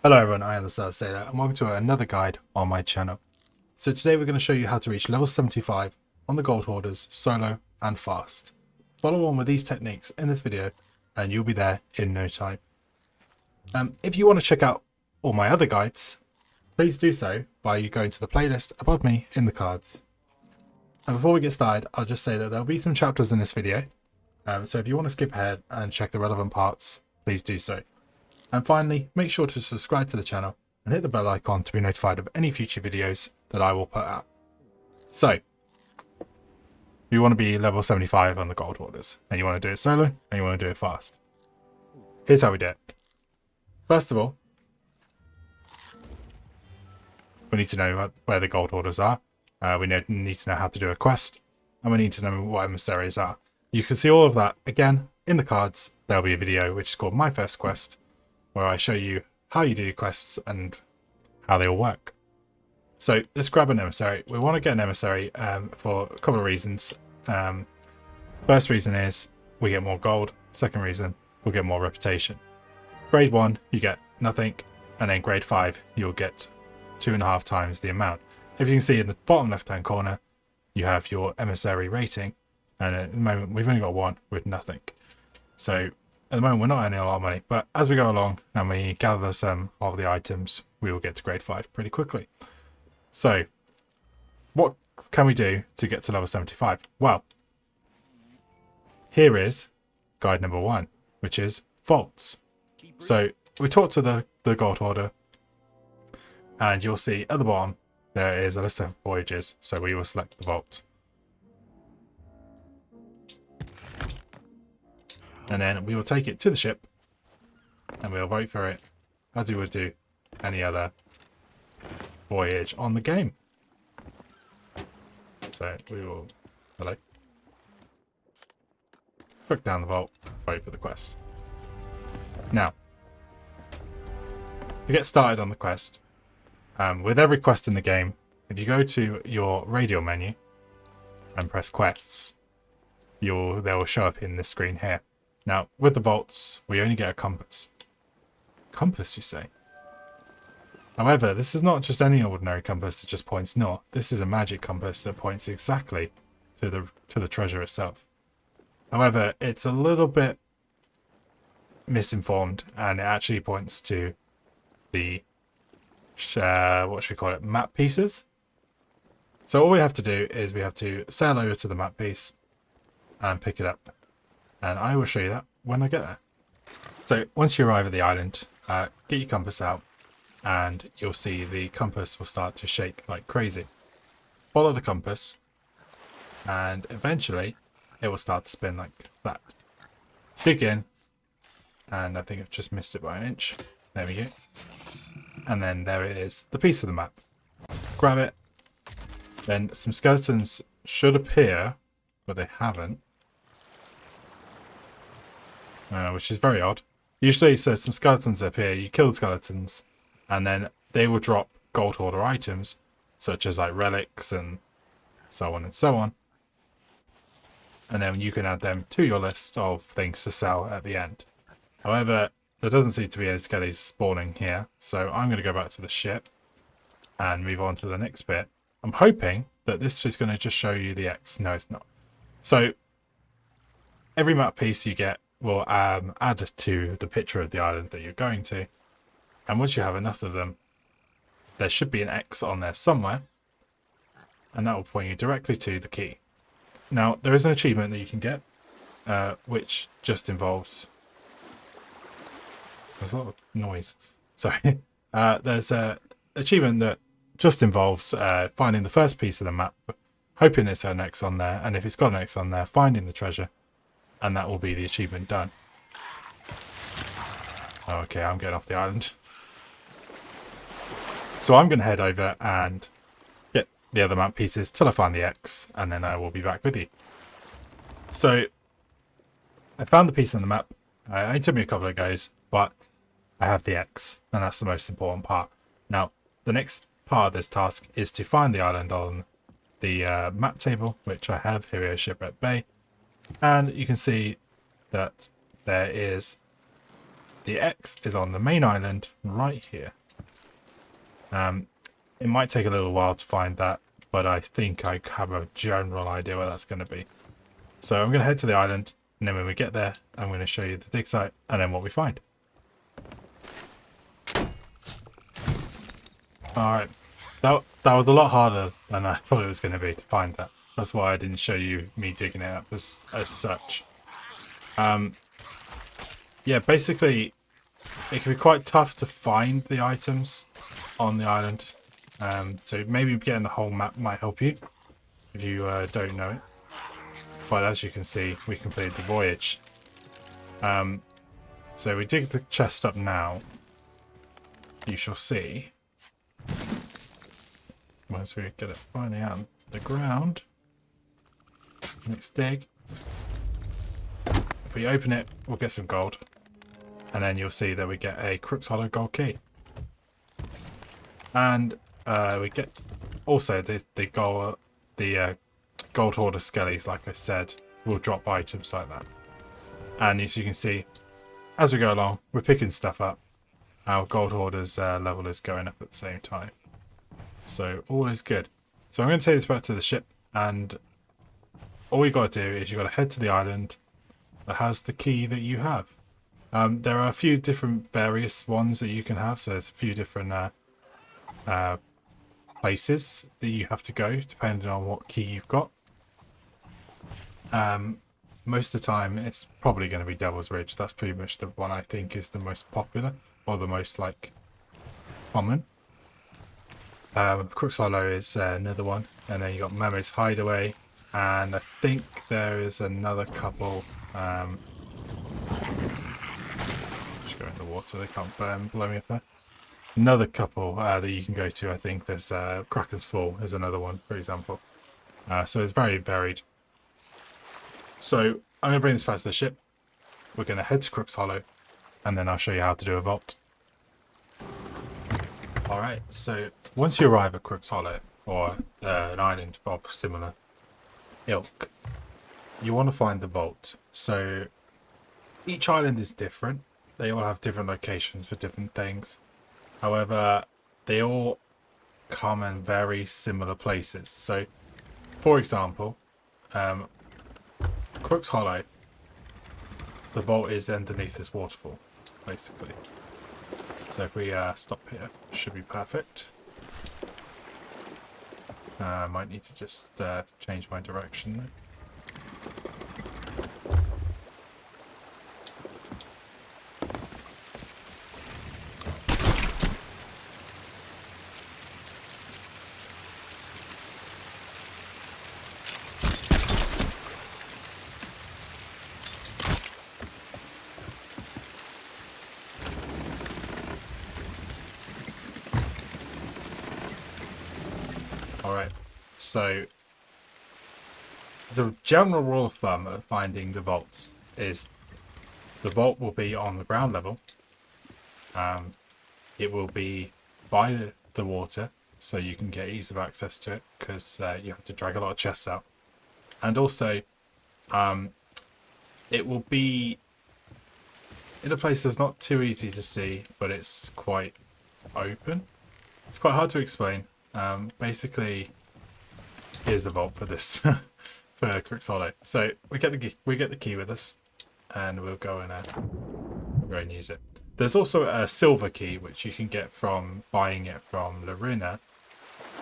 Hello everyone, I am the Star Sailor and welcome to another guide on my channel. So today we're going to show you how to reach level 75 on the Gold Hoarders, solo and fast. Follow on with these techniques in this video and you'll be there in no time. If you want to check out all my other guides, please do so by going to the playlist above me in the cards. And before we get started, I'll just say that there'll be some chapters in this video, so if you want to skip ahead and check the relevant parts, please do so. And finally, make sure to subscribe to the channel and hit the bell icon to be notified of any future videos that I will put out. So, you want to be level 75 on the Gold Hoarders, and you want to do it solo, and you want to do it fast. Here's how we do it. First of all, we need to know where the Gold Hoarders are. We need to know how to do a quest, and we need to know what emissaries are. You can see all of that again in the cards. There'll be a video which is called My First Quest, where I show you how you do quests and how they all work. So let's grab an emissary. We want to get an emissary for a couple of reasons. First reason is we get more gold. Second reason, we'll get more reputation. Grade 1, you get nothing, and then grade 5, you'll get 2.5 times the amount. If you can see in the bottom left hand corner, you have your emissary rating, and at the moment we've only got one with nothing. So at the moment, we're not earning a lot of money, but as we go along and we gather some of the items, we will get to grade 5 pretty quickly. So, what can we do to get to level 75? Well, here is guide number 1, which is vaults. So, we talk to the Gold Hoarder, and you'll see at the bottom, there is a list of voyages, so we will select the vault. And then we will take it to the ship and we'll vote for it as we would do any other voyage on the game. So we will click down the vault, vote for the quest. Now, to get started on the quest, with every quest in the game, if you go to your radial menu and press quests, they will show up in this screen here. Now, with the vaults, we only get a compass. Compass, you say? However, this is not just any ordinary compass that just points north. This is a magic compass that points exactly to the treasure itself. However, it's a little bit misinformed, and it actually points to the what should we call it? Map pieces. So all we have to do is we have to sail over to the map piece and pick it up. And I will show you that when I get there. So once you arrive at the island, get your compass out and you'll see the compass will start to shake like crazy. Follow the compass and eventually it will start to spin like that. Dig in, and I think I've just missed it by an inch. There we go. And then there it is, the piece of the map. Grab it. Then some skeletons should appear, but they haven't. Which is very odd. Usually it says some skeletons appear, you kill the skeletons, and then they will drop Gold Hoarder items, such as like relics and so on and so on. And then you can add them to your list of things to sell at the end. However, there doesn't seem to be any skellies spawning here, so I'm going to go back to the ship and move on to the next bit. I'm hoping that this is going to just show you the X. No, it's not. So, every map piece you get will add to the picture of the island that you're going to, and once you have enough of them, there should be an X on there somewhere, and that will point you directly to the key. Now there is an achievement that you can get which just involves, there's a lot of noise, sorry, there's an achievement that just involves finding the first piece of the map, hoping it's an X on there, and if it's got an X on there, finding the treasure, and that will be the achievement done. Okay, I'm getting off the island. So I'm going to head over and get the other map pieces till I find the X, and then I will be back with you. So I found the piece on the map. It took me a couple of goes, but I have the X, and that's the most important part. Now, the next part of this task is to find the island on the map table, which I have. Here is Shipwreck Bay. And you can see that there is The X is on the main island right here. It might take a little while to find that, but I think I have a general idea where that's going to be. So I'm going to head to the island, and then when we get there, I'm going to show you the dig site and then what we find. Alright, that was a lot harder than I thought it was going to be to find that. That's why I didn't show you me digging it up as such. Yeah, basically, it can be quite tough to find the items on the island. So maybe getting the whole map might help you if you don't know it. But as you can see, we completed the voyage. So we dig the chest up now. You shall see, once we get it finally out of the ground, next dig. If we open it, we'll get some gold. And then you'll see that we get a Crook's Hollow gold key. And we get also the gold hoarder skellies, like I said, will drop items like that. And as you can see, as we go along, we're picking stuff up. Our gold hoarders level is going up at the same time. So all is good. So I'm going to take this back to the ship, and all you got to do is you got to head to the island that has the key that you have. There are a few different various ones that you can have, so there's a few different places that you have to go depending on what key you've got. Most of the time it's probably going to be Devil's Ridge. That's pretty much the one I think is the most popular, or the most like common. Crook's Hollow is another one, and then you got Mermaid's Hideaway, and I think there is another couple. Just go in the water, they can't blow me up there. Another couple that you can go to. I think there's Kraken's Fall is another one, for example. So it's very varied. So I'm going to bring this back to the ship. We're going to head to Crook's Hollow, and then I'll show you how to do a vault. Alright, so once you arrive at Crook's Hollow, or an island of similar ilk, you want to find the vault. So each island is different. They all have different locations for different things. However, they all come in very similar places. So, for example, Crook's Hollow, the vault is underneath this waterfall, basically. So if we stop here, it should be perfect. I might need to just change my direction though. Alright, so the general rule of thumb of finding the vaults is the vault will be on the ground level. It will be by the water, so you can get ease of access to it, because you have to drag a lot of chests out. And also, it will be in a place that's not too easy to see, but it's quite open. It's quite hard to explain. Basically, here's the vault for this for Crook's Hollow. So we get the key with us, and we'll go and use it. There's also a silver key which you can get from buying it from Larina.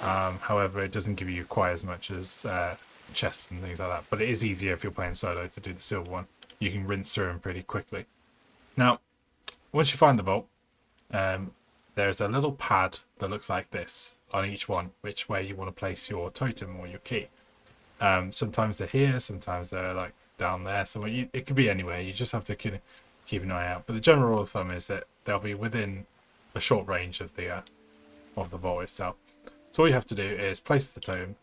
However, it doesn't give you quite as much as chests and things like that. But it is easier if you're playing solo to do the silver one. You can rinse through them pretty quickly. Now, once you find the vault, there's a little pad that looks like this on each one, which way you want to place your totem or your key. Sometimes they're here, sometimes they're like down there. So it could be anywhere. You just have to keep an eye out. But the general rule of thumb is that they'll be within a short range of the vault itself. So all you have to do is place the totem,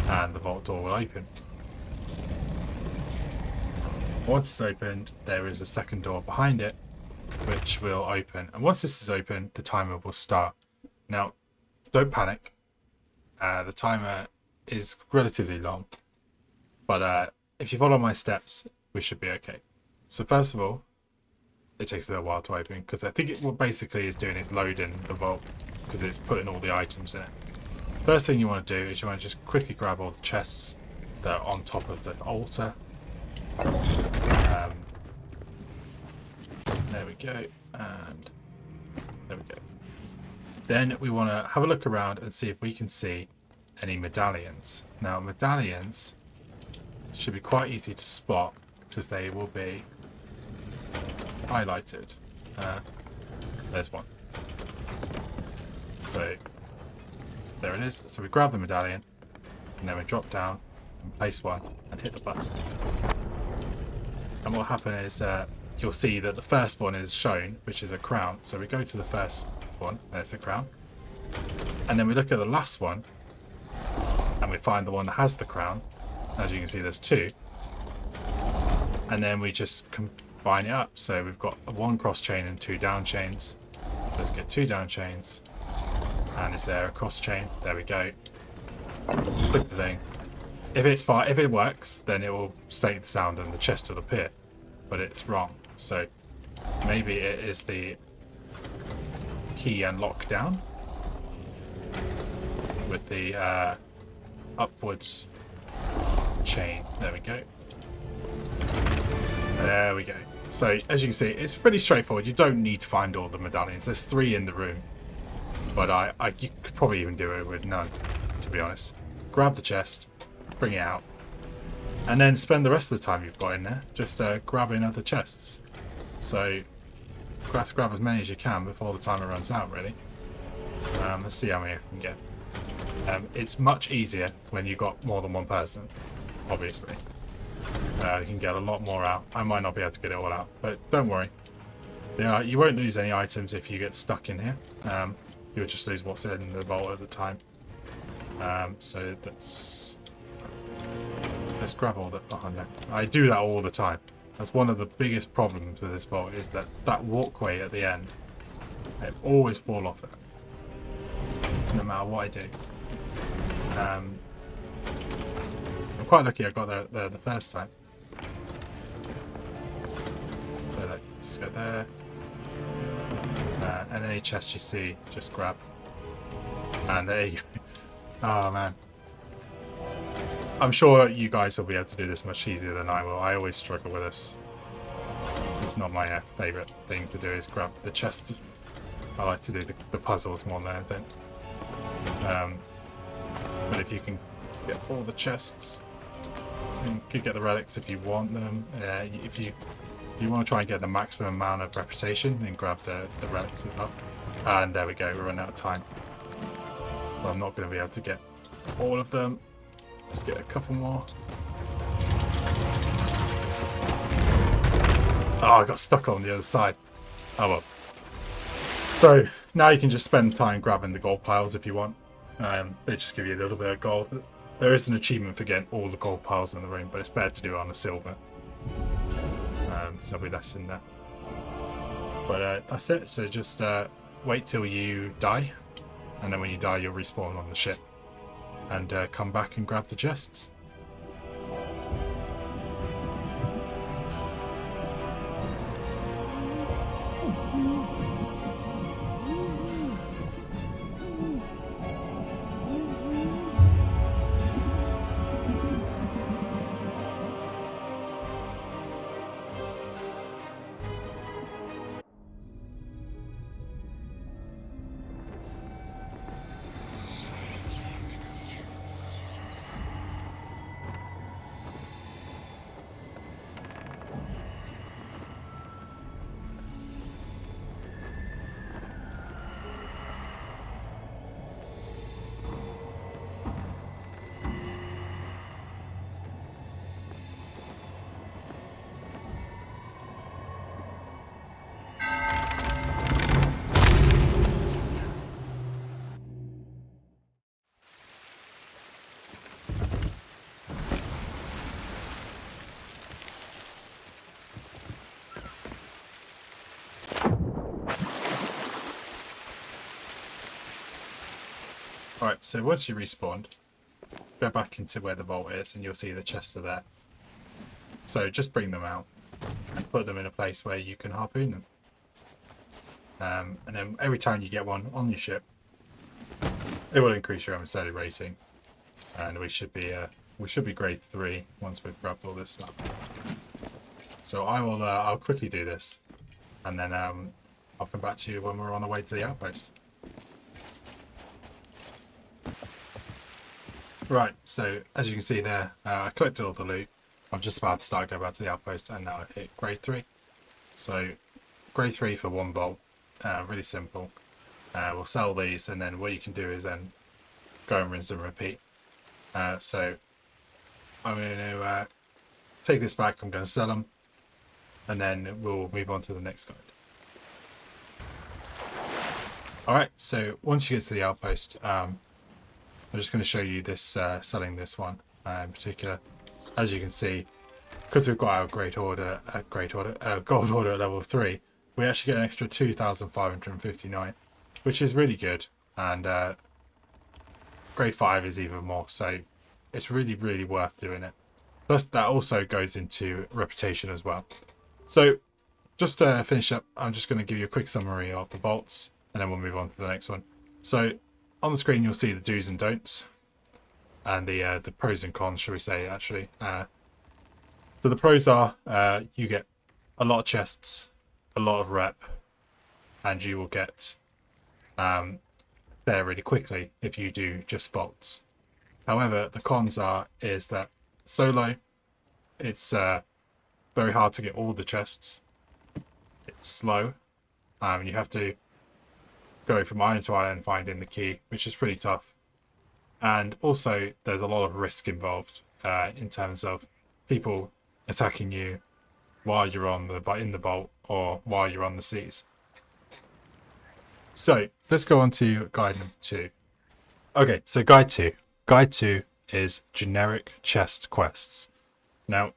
and the vault door will open. Once it's opened, there is a second door behind it, which will open. And once this is open, the timer will start. Now, don't panic. The timer is relatively long, but if you follow my steps, we should be okay. So first of all, it takes a little while to open, because I think what basically it's doing is loading the vault, because it's putting all the items in it. First thing you want to do is you want to just quickly grab all the chests that are on top of the altar. There we go, and there we go. Then we want to have a look around and see if we can see any medallions. Now, medallions should be quite easy to spot because they will be highlighted. There's one. So there it is. So we grab the medallion and then we drop down and place one and hit the button. And what will happen is you'll see that the first one is shown, which is a crown. So we go to the first one, there's a crown. And then we look at the last one and we find the one that has the crown. As you can see, there's two. And then we just combine it up. So we've got one cross chain and two down chains. So let's get two down chains. And is there a cross chain? There we go. Click the thing. If it works, then it will state the sound and the chest will appear. But it's wrong. So maybe it is the key and lock down with the upwards chain. There we go. There we go. So as you can see, it's pretty straightforward. You don't need to find all the medallions. There's 3 in the room, but you could probably even do it with none, to be honest. Grab the chest, bring it out, and then spend the rest of the time you've got in there just grabbing other chests. So grab as many as you can before the timer runs out, really. Let's see how many I can get. It's much easier when you've got more than one person, obviously. You can get a lot more out. I might not be able to get it all out, but don't worry. You won't lose any items if you get stuck in here. You'll just lose what's in the vault at the time. So let's grab all that. Oh no, I do that all the time. That's one of the biggest problems with this vault, is that walkway at the end. I always fall off it, no matter what I do. I'm quite lucky I got there the first time. So just go there. And any chest you see, just grab. And there you go. Oh man. I'm sure you guys will be able to do this much easier than I will. I always struggle with this. It's not my favourite thing to do, is grab the chest. I like to do the puzzles more than anything. But if you can get all the chests, you could get the relics if you want them. If you want to try and get the maximum amount of reputation, then grab the relics as well. And there we go, we're running out of time. So I'm not going to be able to get all of them. Let's get a couple more. Oh, I got stuck on the other side. Oh well. So now you can just spend time grabbing the gold piles if you want. They just give you a little bit of gold. There is an achievement for getting all the gold piles in the room, but it's better to do it on a silver. So there'll be less in there. But that's it. So just wait till you die, and then when you die, you'll respawn on the ship and come back and grab the chests. Alright, so once you respawned, go back into where the vault is and you'll see the chests are there. So just bring them out and put them in a place where you can harpoon them. and then every time you get one on your ship, it will increase your emissary rating, and we should be grade 3 once we've grabbed all this stuff. So I'll quickly do this, and then I'll come back to you when we're on our way to the outpost. Right, so as you can see there, I collected all the loot. I'm just about to start going back to the outpost, and now I've hit grade 3. So grade 3 for 1 bolt, really simple. We'll sell these, and then what you can do is then go and rinse and repeat. So I'm going to take this back, I'm going to sell them, and then we'll move on to the next guide. Alright, so once you get to the outpost, I'm just going to show you this selling this one in particular. As you can see, because we've got our Gold Hoarder at level 3, we actually get an extra 2,559, which is really good, and grade 5 is even more, so it's really, really worth doing it. Plus, that also goes into reputation as well. So, just to finish up, I'm just going to give you a quick summary of the vaults, and then we'll move on to the next one. So, on the screen you'll see the do's and don'ts, and the pros and cons, shall we say, actually. So the pros are, you get a lot of chests, a lot of rep, and you will get there really quickly if you do just vaults. However, the cons is that solo, it's very hard to get all the chests. It's slow. You have to go from island to island finding the key, which is pretty tough. And also, there's a lot of risk involved in terms of people attacking you while you're in the vault or while you're on the seas. So let's go on to guide number 2. Okay, so guide 2. Guide 2 is generic chest quests. Now,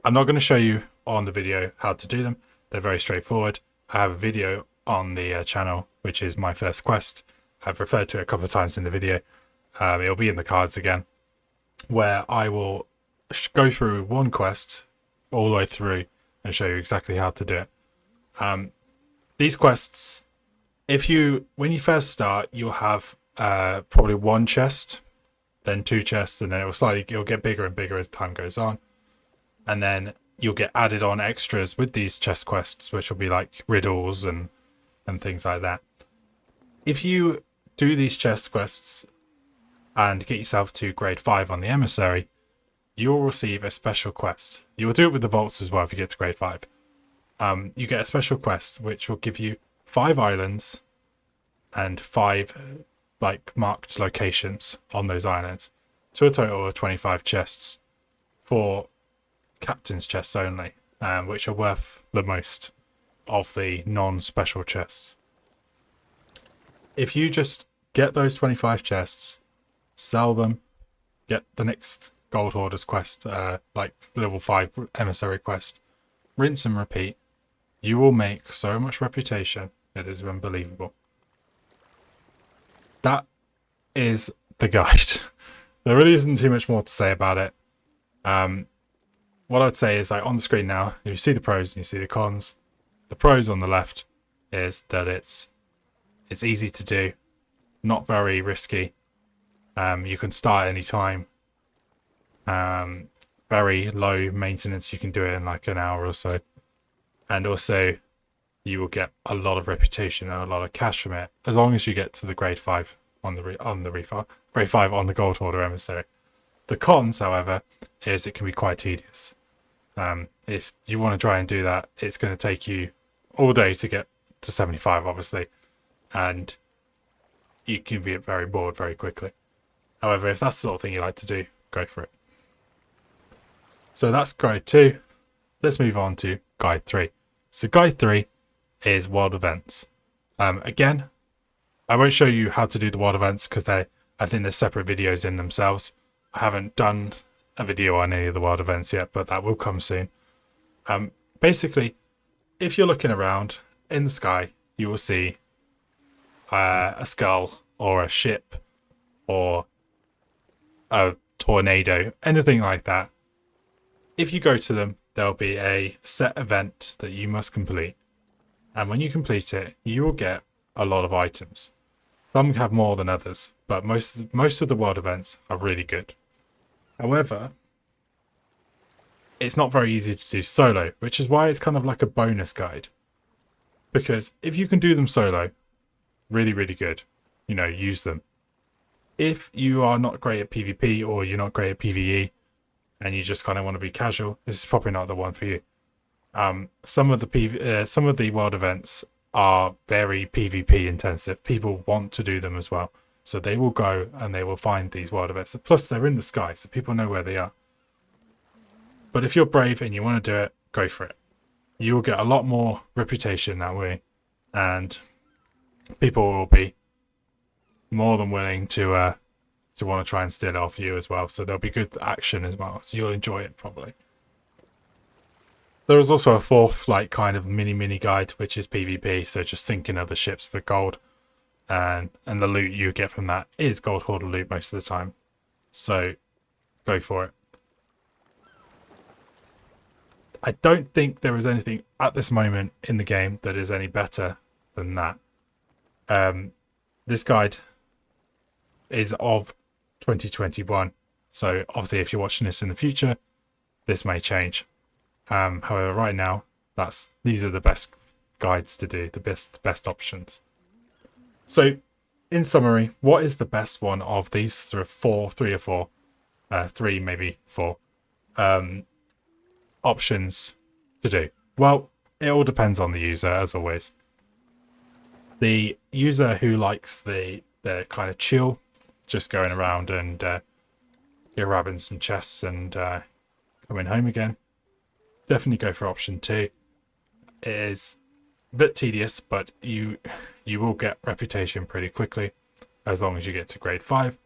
I'm not going to show you on the video how to do them. They're very straightforward. I have a video on the channel, which is my first quest. I've referred to it a couple of times in the video. It'll be in the cards again, where I will go through one quest all the way through and show you exactly how to do it. These quests, when you first start, you'll have probably 1 chest, then 2 chests, and then it'll get bigger and bigger as time goes on. And then you'll get added on extras with these chest quests, which will be like riddles and things like that. If you do these chest quests and get yourself to grade 5 on the emissary, you will receive a special quest. You will do it with the vaults as well if you get to grade 5. You get a special quest which will give you 5 islands and 5 marked locations on those islands, to a total of 25 chests for captain's chests only, which are worth the most of the non-special chests. If you just get those 25 chests, sell them, get the next Gold Hoarders quest, like level 5 emissary quest, rinse and repeat, you will make so much reputation, it is unbelievable. That is the guide. There really isn't too much more to say about it. What I'd say is, on the screen now, you see the pros and you see the cons. The pros on the left is that it's easy to do, not very risky. You can start any time. Very low maintenance. You can do it in like an hour or so, and also you will get a lot of reputation and a lot of cash from it as long as you get to the grade 5 on the grade 5 on the Gold Hoarder emissary. The cons, however, is it can be quite tedious. If you want to try and do that, it's going to take you all day to get to 75, obviously, and you can get very bored very quickly. However, if that's the sort of thing you like to do, go for it. So that's guide 2. Let's move on to guide 3. So guide 3 is world events. Again, I won't show you how to do the world events because I think there's separate videos in themselves. I haven't done a video on any of the world events yet, but that will come soon. Basically, if you're looking around in the sky, you will see a skull or a ship or a tornado, anything like that. If you go to them, there'll be a set event that you must complete. And when you complete it, you will get a lot of items. Some have more than others, but most of the world events are really good. However, it's not very easy to do solo, which is why it's kind of like a bonus guide. Because if you can do them solo, really, really good. You know, use them. If you are not great at PvP or you're not great at PvE and you just kind of want to be casual, this is probably not the one for you. Some of the world events are very PvP intensive. People want to do them as well. So they will go and they will find these world events. Plus, they're in the sky, so people know where they are. But if you're brave and you want to do it, go for it. You will get a lot more reputation that way. And people will be more than willing to want to try and steal it off you as well. So there'll be good action as well. So you'll enjoy it probably. There is also a fourth, like, kind of mini guide, which is PvP. So just sinking other ships for gold. And the loot you get from that is Gold Hoarder loot most of the time. So go for it. I don't think there is anything at this moment in the game that is any better than that. This guide is of 2021. So obviously if you're watching this in the future, this may change. However, right now, these are the best guides to do, the best options. So, in summary, what is the best one of these three or four, three, maybe four, options to do? Well, it all depends on the user, as always. The user who likes the kind of chill, just going around and grabbing some chests and coming home again, definitely go for option 2. It is a bit tedious, but you will get reputation pretty quickly as long as you get to grade 5.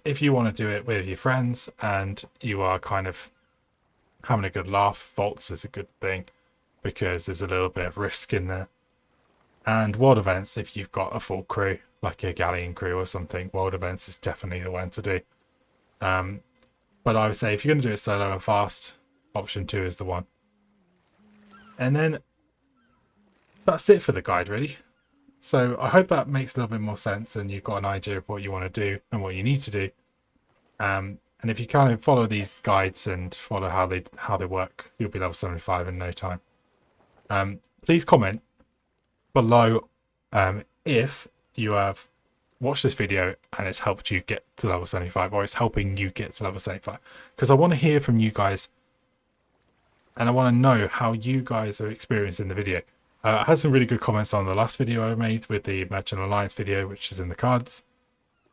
If you want to do it with your friends and you are kind of having a good laugh, vaults is a good thing because there's a little bit of risk in there. And world events, if you've got a full crew, like a galleon crew or something, world events is definitely the one to do. But I would say if you're going to do it solo and fast, option 2 is the one. And then that's it for the guide, really. So I hope that makes a little bit more sense and you've got an idea of what you want to do and what you need to do. And if you kind of follow these guides and follow how they work, you'll be level 75 in no time. Please comment below if you have watched this video and it's helped you get to level 75 or it's helping you get to level 75. Because I want to hear from you guys and I want to know how you guys are experiencing the video. I had some really good comments on the last video I made with the Merchant Alliance video, which is in the cards.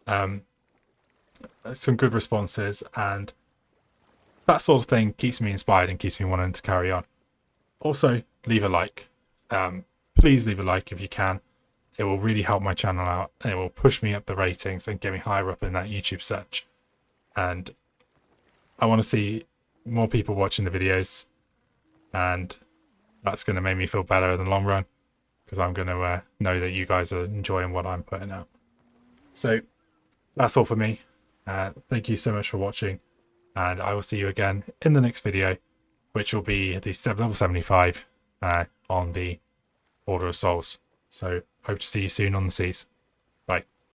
Some good responses, and that sort of thing keeps me inspired and keeps me wanting to carry on. Also, leave a like. Please leave a like if you can. It will really help my channel out and it will push me up the ratings and get me higher up in that YouTube search. And I want to see more people watching the videos, and that's going to make me feel better in the long run because I'm going to know that you guys are enjoying what I'm putting out. So that's all for me. Thank you so much for watching, and I will see you again in the next video, which will be the level 75 on the Order of Souls. So hope to see you soon on the seas.